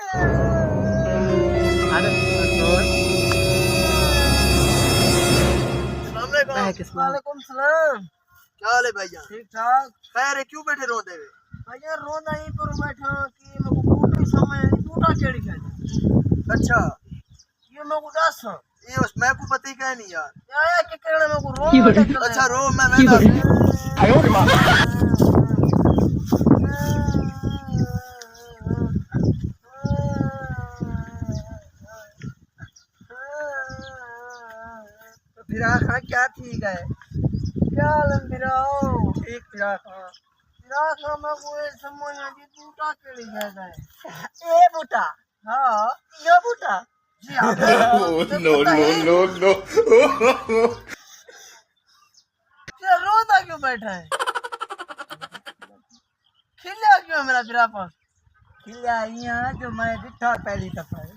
अरे वालेकुम सलाम। क्या हाल है भैया? ठीक ठाक। खैर है, क्यों बैठे रोते हुए? भैया रोना ही पर बैठा कि मेरे को टूटी समय टूटा केड़ी कहते अच्छा, ये मेरे को दस ये उस मैं को पति कह नहीं यार। आया कि कहने मेरे को रो अच्छा रो, मैं वेंदा। आयो रे मां। तो फिर आखा क्या ठीक है क्या लंबिराओ ठीक फिरा खां। आखा मैं कोई समझ नहीं टूटा केड़ी कहता है ए बूटा, हाँ यो बूटा। जी हाँ no, no, no, no. क्या रोता क्यों बैठा है खिला क्यों है मेरा फिरा पास खिलिया यहाँ जो मैं दिखा पहली दफा है।